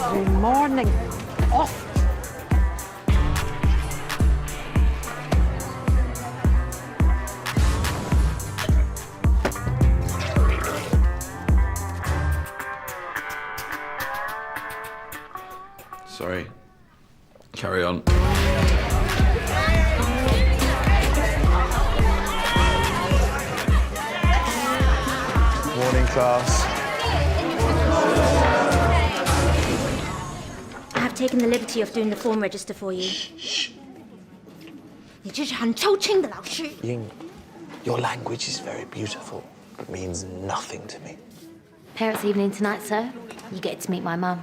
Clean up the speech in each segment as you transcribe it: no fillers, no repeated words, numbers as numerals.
every morning. Off. Sorry. Carry on. Morning, class. I have taken the liberty of doing the form register for you. 你这是很抽清的老师。 Ying, your language is very beautiful, but means nothing to me. Parents' evening tonight, sir. You get to meet my mum.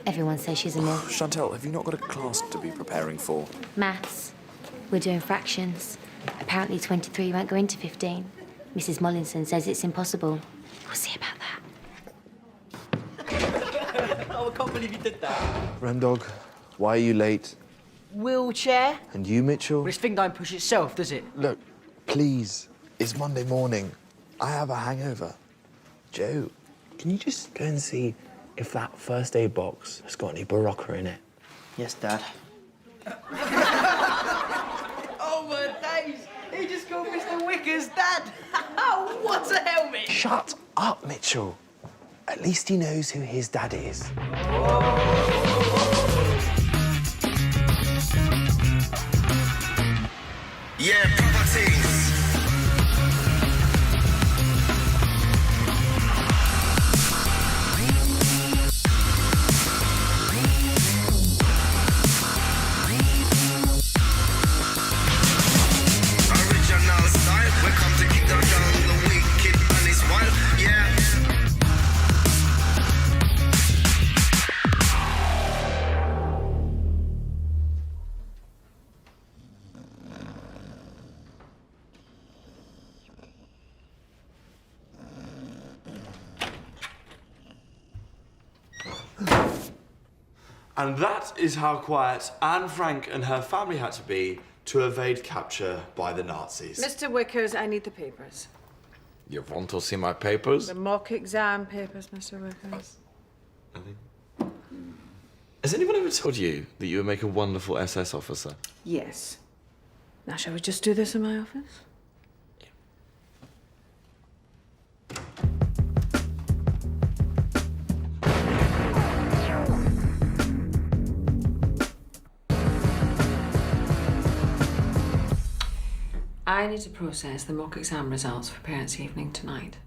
Everyone says she's a mill. Chantel, have you not got a class to be preparing for? Maths. We're doing fractions. Apparently 23 won't go into 15. Mrs. Mollinson says it's impossible. We'll see about that. Oh, I can't believe you did that. Rendog, why are you late? Wheelchair? And you, Mitchell? Well, this thing don't push itself, does it? Look, please. It's Monday morning. I have a hangover. Joe, can you just go and see if that first aid box has got any Barocca in it? Yes, Dad. Oh, my days! He just called Mr. Wicker's dad! Oh, what a helmet! Shut up, Mitchell. At least he knows who his dad is. Yeah, properties. Original style. We come to kick down the wicked and it's wild. Yeah. And that is how quiet Anne Frank and her family had to be to evade capture by the Nazis. Mr. Wickers, I need the papers. You want to see my papers? The mock exam papers, Mr. Wickers. Has anyone ever told you that you would make a wonderful SS officer? Yes. Now, shall we just do this in my office? I need to process the mock exam results for parents' evening tonight.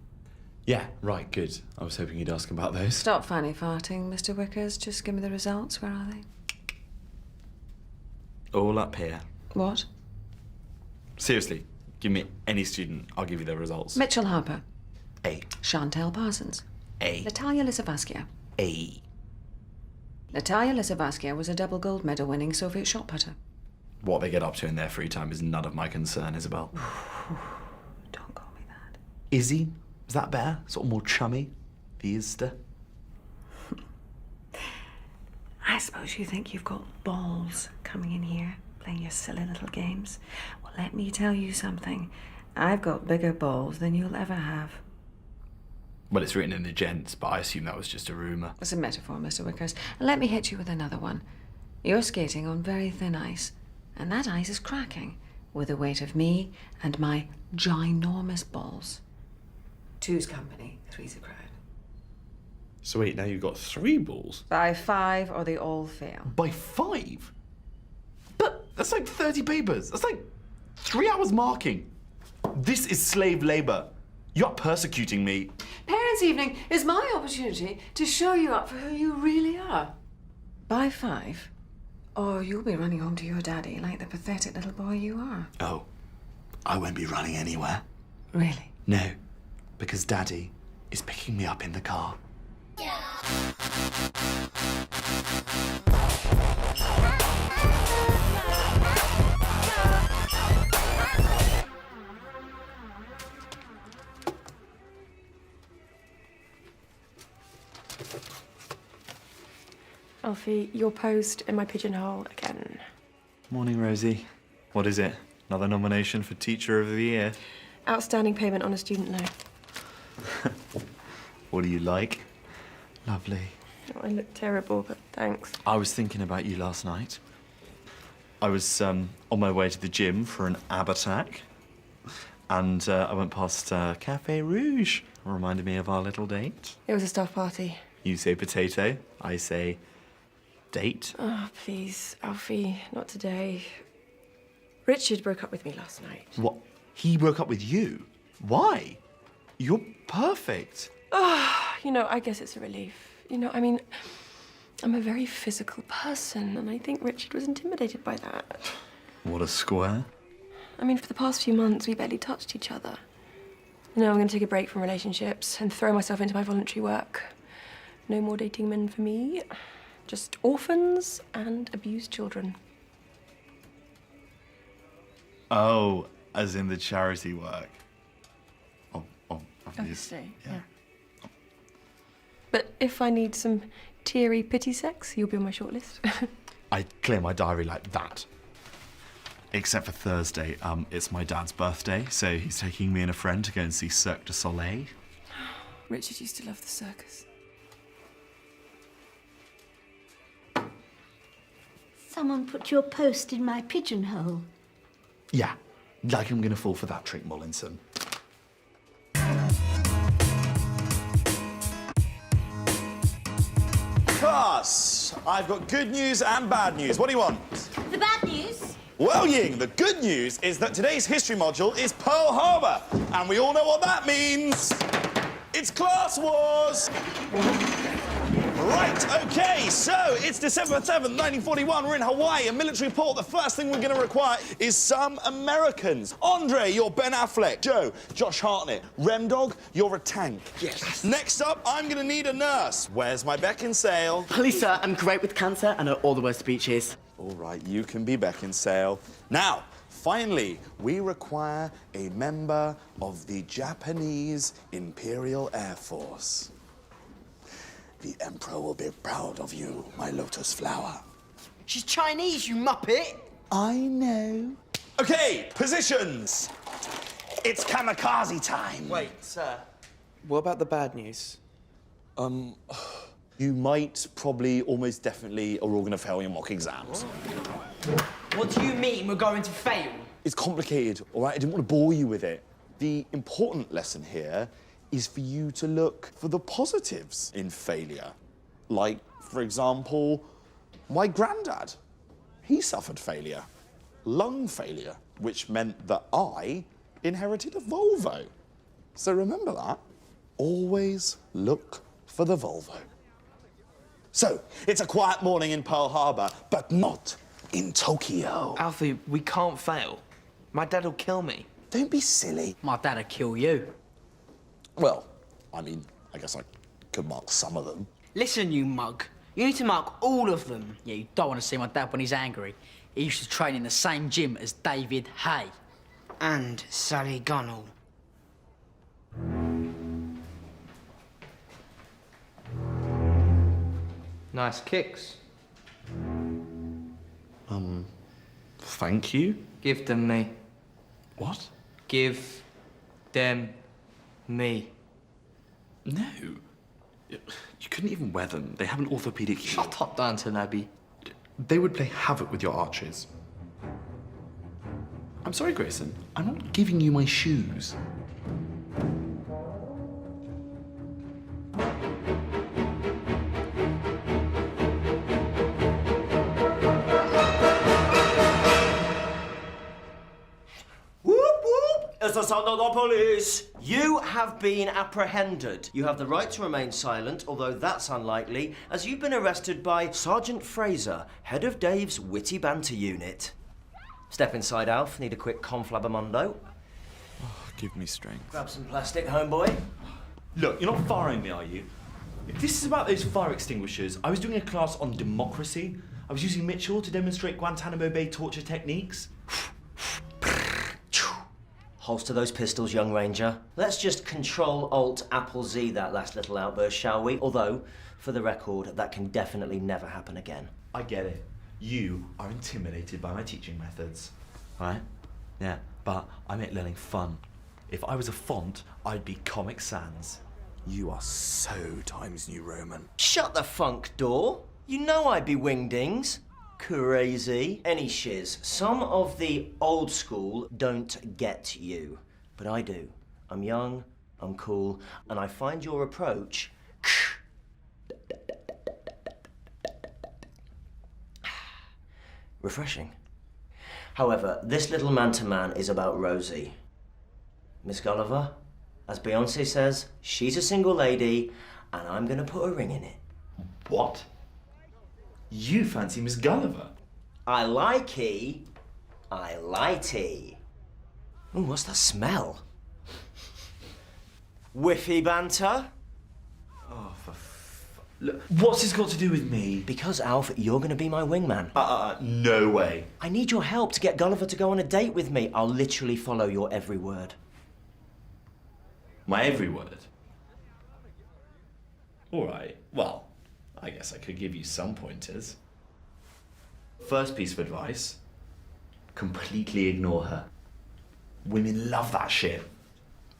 Yeah, right, good. I was hoping you'd ask about those. Stop fanny farting, Mr. Wickers. Just give me the results. Where are they? All up here. What? Seriously, give me any student, I'll give you their results. Mitchell Harper. A. Chantel Parsons. A. Natalia Lisavaskia. A. Natalia Lisavaskia was a double gold medal winning Soviet shot putter. What they get up to in their free time is none of my concern, Isabel. Don't call me that. Izzy? Is that better? Sort of more chummy? The Izster? I suppose you think you've got balls coming in here, playing your silly little games. Well, let me tell you something. I've got bigger balls than you'll ever have. Well, it's written in the gents, but I assume that was just a rumour. It's a metaphor, Mr. Wickers. And let me hit you with another one. You're skating on very thin ice, and that ice is cracking with the weight of me and my ginormous balls. Two's company, three's a crowd. So wait, now you've got 3 balls? By 5 or they all fail. By 5? But that's like 30 papers. That's like 3 hours marking. This is slave labour. You're persecuting me. Parents' evening is my opportunity to show you up for who you really are. By 5, or you'll be running home to your daddy like the pathetic little boy you are. Oh, I won't be running anywhere. Really? No, because Daddy is picking me up in the car. Alfie, your post in my pigeonhole again. Morning, Rosie. What is it? Another nomination for Teacher of the Year? Outstanding payment on a student loan. What do you like? Lovely. Oh, I look terrible, but thanks. I was thinking about you last night. I was on my way to the gym for an ab attack, and I went past Café Rouge. Reminded me of our little date. It was a staff party. You say potato, I say date. Oh, please, Alfie, not today. Richard broke up with me last night. What? He broke up with you? Why? You're perfect. You know, I guess it's a relief. You know, I mean, I'm a very physical person, and I think Richard was intimidated by that. What a square. I mean, for the past few months, we barely touched each other. You know, I'm going to take a break from relationships and throw myself into my voluntary work. No more dating men for me. Just orphans and abused children. Oh, as in the charity work. Obviously. Yeah. But if I need some teary pity sex, you'll be on my shortlist. I clear my diary like that. Except for Thursday, it's my dad's birthday, so he's taking me and a friend to go and see Cirque du Soleil. Richard used to love the circus. Someone put your post in my pigeonhole. Yeah, like I'm gonna fall for that trick, Mullinson. Class, I've got good news and bad news. What do you want? The bad news? Well, Ying, the good news is that today's history module is Pearl Harbor, and we all know what that means. It's Class Wars. Right, okay, so it's December 7th, 1941. We're in Hawaii, a military port. The first thing we're going to require is some Americans. Andre, you're Ben Affleck. Joe, Josh Hartnett. Remdog, you're a tank. Yes. Next up, I'm going to need a nurse. Where's my Beckinsale? Please, sir, I'm great with cancer. I know all the worst speeches. All right, you can be Beckinsale. Now, finally, we require a member of the Japanese Imperial Air Force. The Emperor will be proud of you, my lotus flower. She's Chinese, you muppet. I know. Okay, positions. It's kamikaze time. Wait, sir. What about the bad news? You might, probably, almost definitely are all going to fail your mock exams. What do you mean we're going to fail? It's complicated, all right? I didn't want to bore you with it. The important lesson here is for you to look for the positives in failure. Like, for example, my granddad. He suffered failure, lung failure, which meant that I inherited a Volvo. So remember that. Always look for the Volvo. So, it's a quiet morning in Pearl Harbor, but not in Tokyo. Alfie, we can't fail. My dad'll kill me. Don't be silly. My dad'll kill you. Well, I mean, I guess I could mark some of them. Listen, you mug. You need to mark all of them. Yeah, you don't want to see my dad when he's angry. He used to train in the same gym as David Hay. And Sally Gunnell. Nice kicks. Thank you? Give them me. What? Give them me. No. You couldn't even wear them. They have an orthopedic... Shut up, Downton Abbey. They would play havoc with your arches. I'm sorry, Grayson. I'm not giving you my shoes. It's the sound of the police. You have been apprehended. You have the right to remain silent, although that's unlikely, as you've been arrested by Sergeant Fraser, head of Dave's witty banter unit. Step inside, Alf. Need a quick conflabamundo. Oh, give me strength. Grab some plastic, homeboy. Look, you're not firing me, are you? If this is about those fire extinguishers, I was doing a class on democracy. I was using Mitchell to demonstrate Guantanamo Bay torture techniques. Holster those pistols, young ranger. Let's just Control-Alt-Apple-Z that last little outburst, shall we? Although, for the record, that can definitely never happen again. I get it. You are intimidated by my teaching methods. Right? Yeah, but I make learning fun. If I was a font, I'd be Comic Sans. You are so Times New Roman. Shut the funk door. You know I'd be wingdings. Crazy. Any shiz. Some of the old school don't get you. But I do. I'm young, I'm cool, and I find your approach refreshing. However, this little man-to-man is about Rosie. Miss Gulliver, as Beyonce says, she's a single lady, and I'm gonna put a ring in it. What? You fancy Miss Gulliver? I likey. I lighty. Ooh, what's that smell? Whiffy banter? Oh, Look, what's this got to do with me? Because, Alf, you're gonna be my wingman. No way. I need your help to get Gulliver to go on a date with me. I'll literally follow your every word. My every word? All right, well, I guess I could give you some pointers. First piece of advice, completely ignore her. Women love that shit.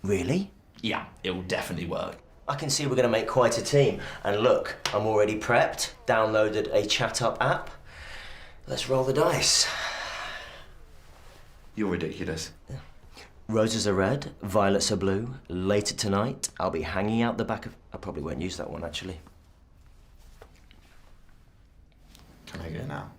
Really? Yeah, it will definitely work. I can see we're gonna make quite a team. And look, I'm already prepped, downloaded a chat-up app. Let's roll the dice. You're ridiculous. Yeah. Roses are red, violets are blue. Later tonight, I'll be hanging out the back of... I probably won't use that one, actually. Can I go now?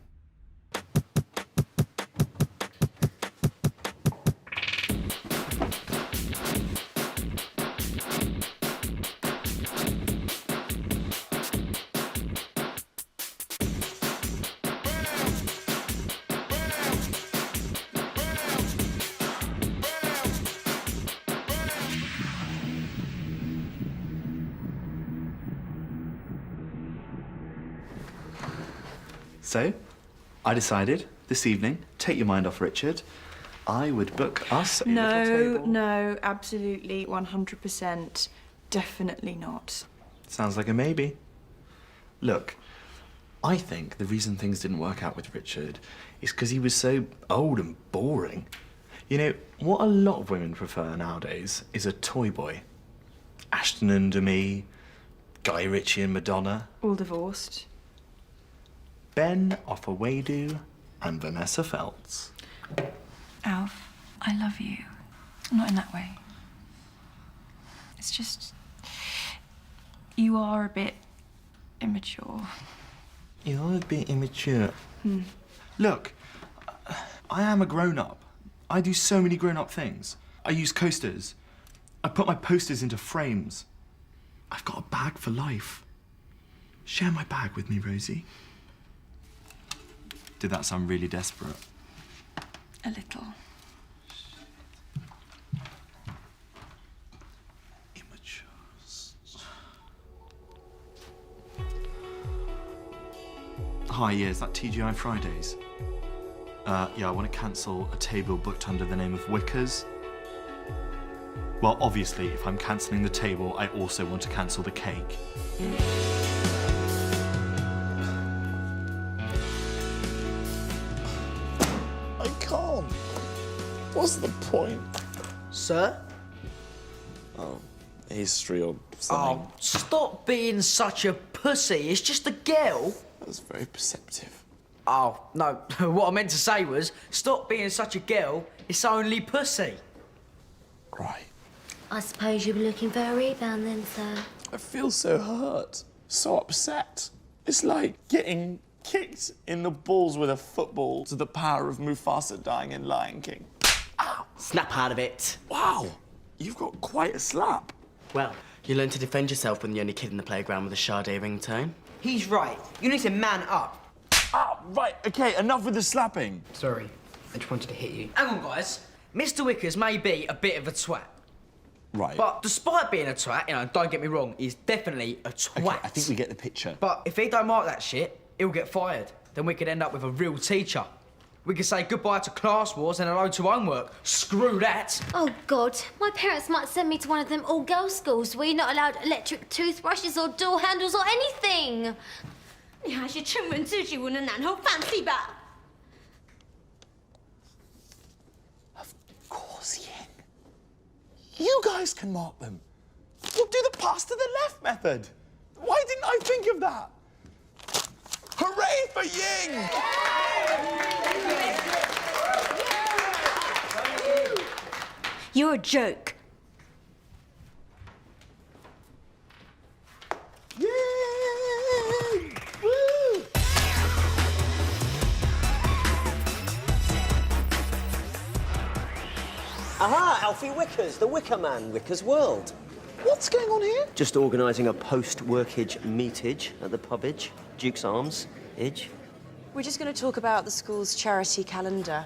So, I decided this evening, take your mind off Richard, I would book us a little table. No, absolutely, 100%, definitely not. Sounds like a maybe. Look, I think the reason things didn't work out with Richard is because he was so old and boring. You know, what a lot of women prefer nowadays is a toy boy. Ashton and Demi, Guy Ritchie and Madonna. All divorced. Ben Ofowedu and Vanessa Feltz. Alf, I love you. Not in that way. It's just... you are a bit immature. You're a bit immature. Look, I am a grown-up. I do so many grown-up things. I use coasters. I put my posters into frames. I've got a bag for life. Share my bag with me, Rosie. Did that sound really desperate? A little. Immatures. Hi, yeah, is that TGI Fridays? Yeah, I want to cancel a table booked under the name of Wickers. Well, obviously, if I'm cancelling the table, I also want to cancel the cake. I can't. What's the point? Sir? Oh, history or something. Oh, stop being such a pussy. It's just a girl. That was very perceptive. Oh, no. What I meant to say was, stop being such a girl. It's only pussy. Right. I suppose you were looking for a rebound then, sir. I feel so hurt, so upset. It's like getting kicked in the balls with a football to the power of Mufasa dying in Lion King. Ow. Snap out of it. Wow, you've got quite a slap. Well, you learn to defend yourself when the only kid in the playground with a Sade ringtone. He's right. You need to man up. Ah, right, okay, enough with the slapping. Sorry, I just wanted to hit you. Hang on, guys. Mr. Wickers may be a bit of a twat. Right. But despite being a twat, don't get me wrong, he's definitely a twat. Okay, I think we get the picture. But if he don't mark that shit, he'll get fired. Then we could end up with a real teacher. We could say goodbye to class wars and hello to homework. Screw that. Oh, God. My parents might send me to one of them all-girls schools where you're not allowed electric toothbrushes or door handles or anything. 你还是出门自己闻的男后放弃吧。 Of course, Yin. You guys can mark them. We'll do the pass to the left method. Why didn't I think of that? Hooray for Ying! You're a joke. Yay! Woo! Aha, Alfie Wickers, the Wicker Man, Wickers World. What's going on here? Just organising a post-workage meetage at the pubage, Duke's Arms, Idge. We're just going to talk about the school's charity calendar.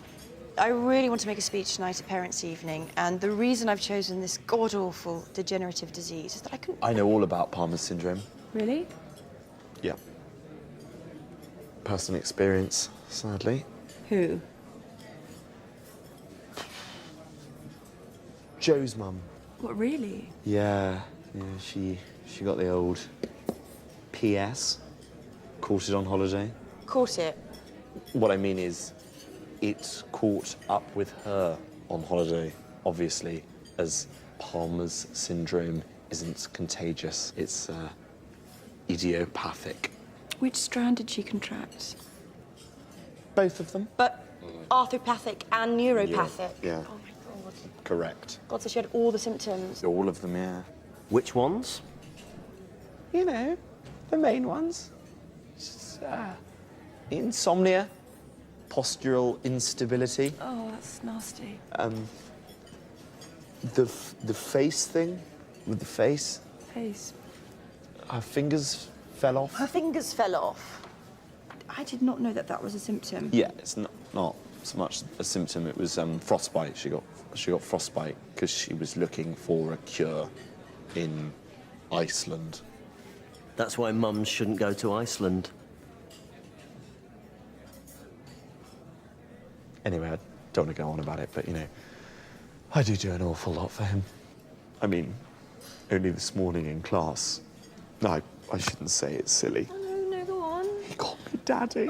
I really want to make a speech tonight at Parents' Evening, and the reason I've chosen this god-awful degenerative disease is that I couldn't... I know all about Palmer's syndrome. Really? Yeah. Personal experience, sadly. Who? Joe's mum. What, really? Yeah, she got the old PS, caught it on holiday. Caught it. What I mean is, it caught up with her on holiday, obviously, as Palmer's syndrome isn't contagious. It's idiopathic. Which strand did she contract? Both of them. But arthropathic and neuropathic. Yeah. Oh, my God. Correct. God, so she had all the symptoms. All of them, yeah. Which ones? You know, the main ones. Just, insomnia, postural instability. Oh, that's nasty. The face thing, with the face. Face. Her fingers fell off. Her fingers fell off. I did not know that that was a symptom. Yeah, it's not so much a symptom. It was frostbite. She got frostbite because she was looking for a cure in Iceland. That's why mums shouldn't go to Iceland. Anyway, I don't want to go on about it, but you know, I do an awful lot for him. I mean, only this morning in class. No, I shouldn't say it's silly. Oh, no, go on. He called me Daddy.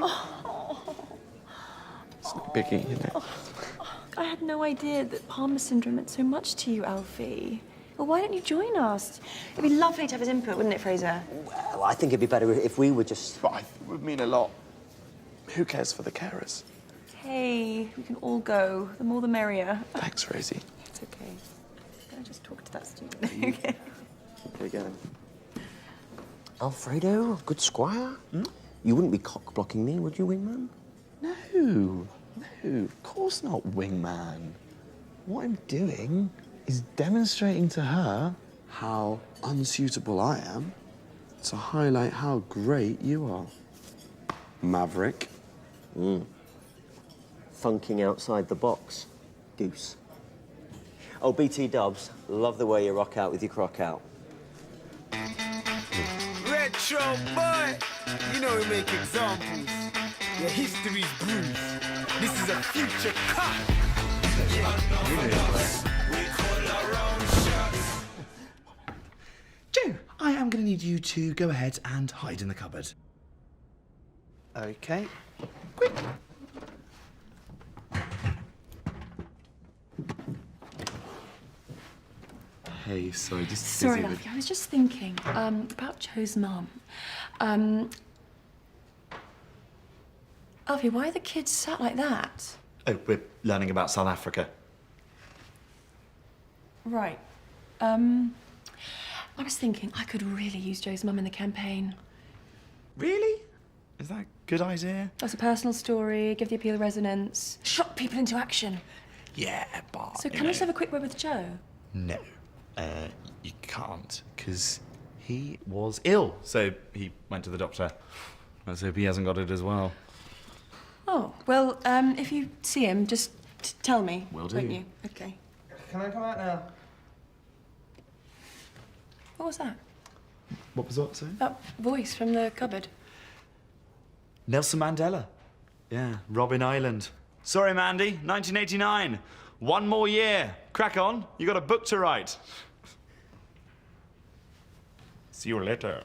It's no biggie, you know. I had no idea that Palmer syndrome meant so much to you, Alfie. Well, why don't you join us? It'd be lovely to have his input, wouldn't it, Fraser? Well, I think it'd be better if we were just... But it would mean a lot. Who cares for the carers? Hey, we can all go. The more the merrier. Thanks, Rosie. It's okay. Can I just talk to that student? Okay. Okay, go then. Alfredo, good squire? You wouldn't be cock-blocking me, would you, wingman? No, of course not, wingman. What I'm doing is demonstrating to her how unsuitable I am to highlight how great you are. Maverick. Funking outside the box, goose. Oh, BT Dubs, love the way you rock out with your crock out. Retro boy, you know we make examples. Your history's bruised. This is a future cut. Joe, I am going to need you to go ahead and hide in the cupboard. Okay. Quick. Hey, sorry, just Sorry, busy with... Alfie, I was just thinking about Joe's mum. Alfie, why are the kids sat like that? Oh, we're learning about South Africa. Right. I was thinking I could really use Joe's mum in the campaign. Really? Is that a good idea? That's a personal story, give the appeal resonance, shock people into action. Yeah, but... So can I just have a quick word with Joe? No, you can't, because he was ill. So he went to the doctor. Let's hope he hasn't got it as well. Oh, well, if you see him, just tell me. Will do. Won't you? Okay. Can I come out now? What was that? What was that, sorry? That voice from the cupboard. Nelson Mandela. Yeah, Robin Island. Sorry, Mandy, 1989. One more year. Crack on. You got a book to write. See you later.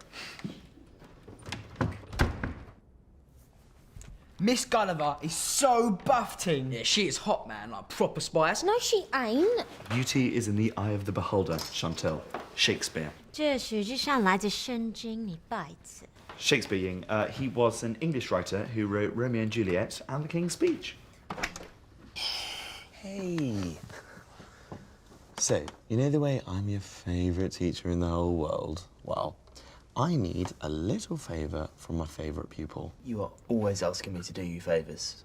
Miss Gulliver is so buffing. Yeah, she is hot, man, like proper spice. No, she ain't. Beauty is in the eye of the beholder, Chantel. Shakespeare. 这实际上来自圣经，你白痴。 Shakespeare, Ying. He was an English writer who wrote Romeo and Juliet and The King's Speech. Hey. So, you know the way I'm your favourite teacher in the whole world? Well, I need a little favour from my favourite pupil. You are always asking me to do you favours.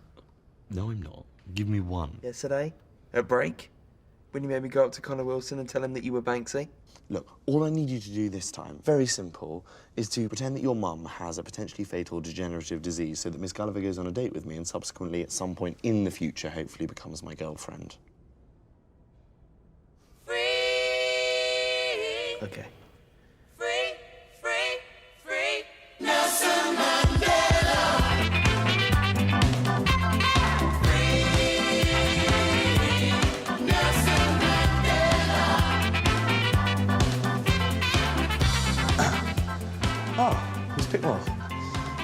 No, I'm not. Give me one. Yesterday, at break, when you made me go up to Connor Wilson and tell him that you were Banksy. Look, all I need you to do this time, very simple, is to pretend that your mum has a potentially fatal degenerative disease so that Miss Gulliver goes on a date with me and subsequently, at some point in the future, hopefully becomes my girlfriend. Okay. Nelson Mandela. Nelson Mandela. Ah, Miss Pickwell.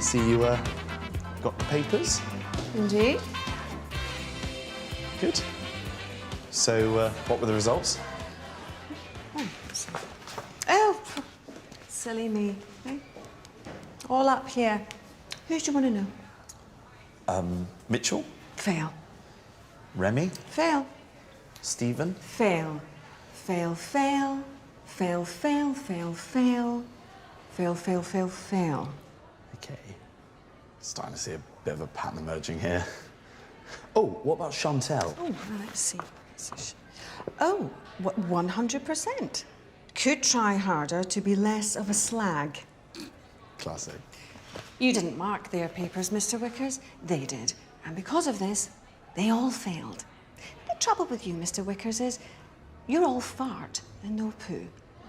See you, got the papers? Indeed. Good. So, what were the results? Oh, silly me. Eh? All up here. Who do you want to know? Mitchell? Fail. Remy? Fail. Stephen? Fail. Fail, fail. Fail, fail, fail, fail. Fail, fail, fail, fail. Okay. Starting to see a bit of a pattern emerging here. Oh, what about Chantel? Oh, let's see. Oh, 100%. Could try harder to be less of a slag. Classic. You didn't mark their papers, Mr. Wickers. They did. And because of this, they all failed. The trouble with you, Mr. Wickers, is you're all fart and no poo.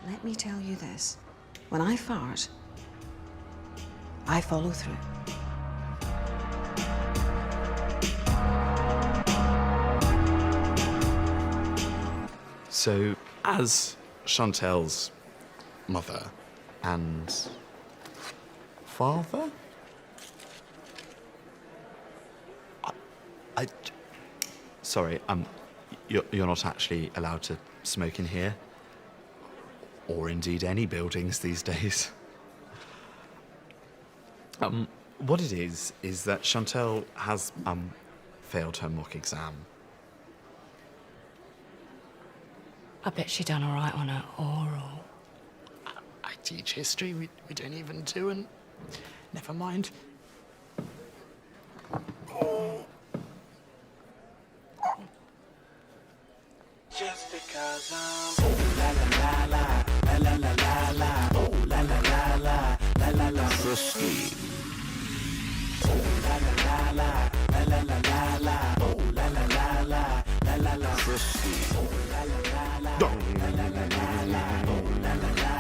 Let me tell you this. When I fart, I follow through. So, as Chantel's mother and father? Sorry, you're not actually allowed to smoke in here. Or indeed any buildings these days. What it is that Chantel has, failed her mock exam. I bet she done all right on her oral. I teach history, we don't even do, and never mind. Just because I'm la la la la la la la la oh la la la la la la la Frisky. La la la la la la la la la oh la la la la la la la Frisky. La la la la la la la la oh la la la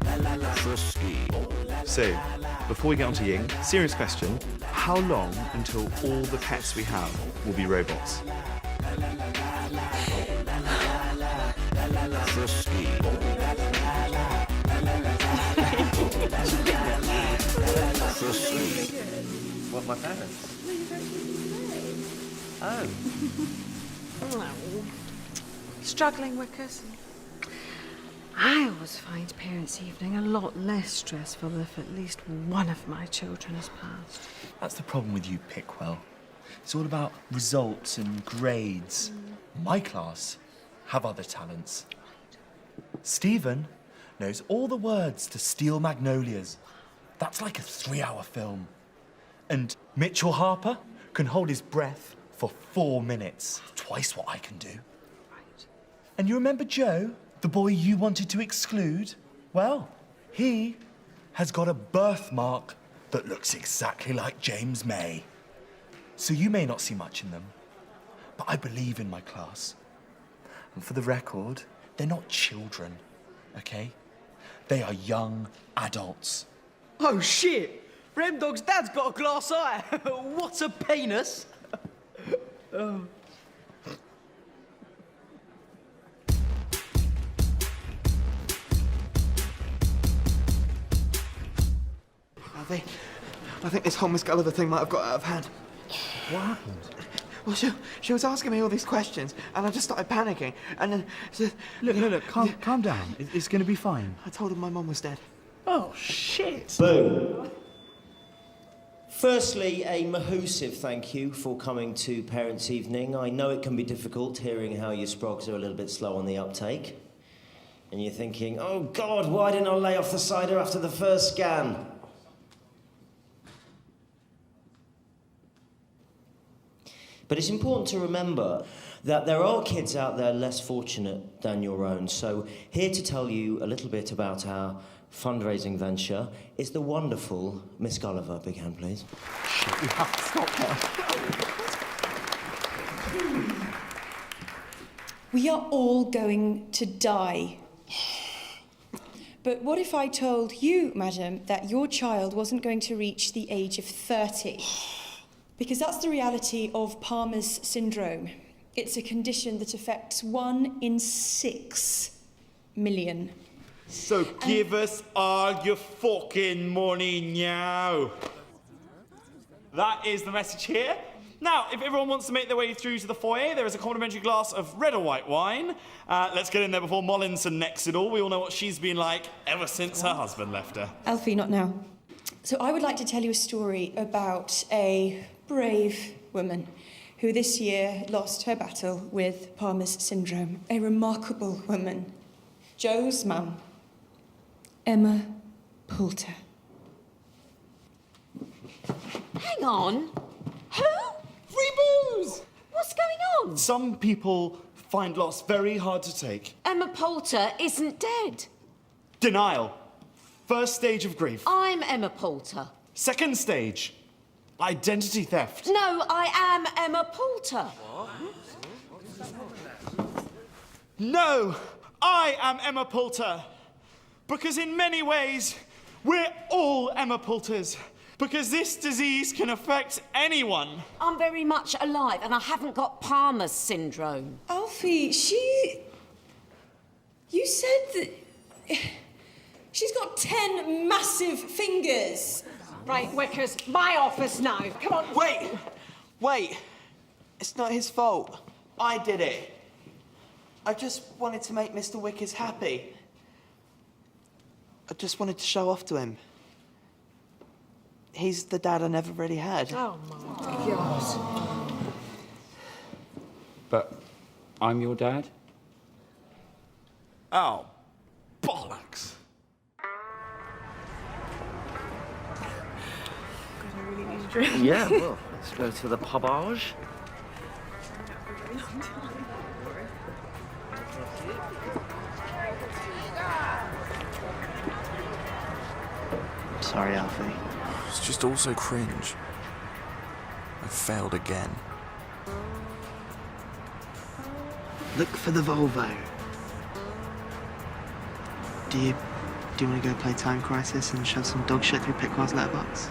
la la la Frisky. So, before we get on to Ying, serious question. How long until all the pets we have will be robots? Frisky. Frisky. What, my parents? Oh. Struggling, Wickers. I always find parents' evening a lot less stressful if at least one of my children has passed. That's the problem with you, Pickwell. It's all about results and grades. My class have other talents. Stephen knows all the words to Steel Magnolias. That's like a 3-hour film. And Mitchell Harper can hold his breath for 4 minutes. Twice what I can do. Right. And you remember Joe, the boy you wanted to exclude? Well, he has got a birthmark that looks exactly like James May. So you may not see much in them, but I believe in my class. And for the record, they're not children, okay? They are young adults. Oh, shit! Remdog's dad's got a glass eye. What a penis! Oh. I think this whole Miss Gulliver thing might have got out of hand. What happened? Well, she was asking me all these questions, and I just started panicking. And then... Look, calm down. It's going to be fine. I told her my mum was dead. Oh, shit. Boom. Firstly, a mahoosive thank you for coming to Parents' Evening. I know it can be difficult hearing how your sprogs are a little bit slow on the uptake. And you're thinking, oh God, why didn't I lay off the cider after the first scan? But it's important to remember that there are kids out there less fortunate than your own. So here to tell you a little bit about our fundraising venture is the wonderful Miss Gulliver. Big hand, please. You have to stop her. We are all going to die. But what if I told you, madam, that your child wasn't going to reach the age of 30? Because that's the reality of Palmer's syndrome. It's a condition that affects 1 in 6 million. So give us all your fucking money now. That is the message here. Now, if everyone wants to make their way through to the foyer, there is a complimentary glass of red or white wine. Let's get in there before Mollinson necks it all. We all know what she's been like ever since her husband left her. Alfie, not now. So I would like to tell you a story about a brave woman who this year lost her battle with Palmer's syndrome. A remarkable woman. Joe's mum, Emma Poulter. Hang on. Who? Free booze! What's going on? Some people find loss very hard to take. Emma Poulter isn't dead. Denial. First stage of grief. I'm Emma Poulter. Second stage. Identity theft. No, I am Emma Poulter. No, I am Emma Poulter. Because in many ways, we're all Emma Poulters. Because this disease can affect anyone. I'm very much alive and I haven't got Palmer's syndrome. Alfie, you said that she's got 10 massive fingers. Right, Wickers, my office now. Come on. Wait. It's not his fault. I did it. I just wanted to make Mr. Wickers happy. I just wanted to show off to him. He's the dad I never really had. Oh, my God. But I'm your dad? Oh, bollocks. Yeah, well, let's go to the pubage. Sorry, Alfie. It's just all so cringe. I failed again. Look for the Volvo. Do you want to go play Time Crisis and shove some dog shit through Pickwell's letterbox?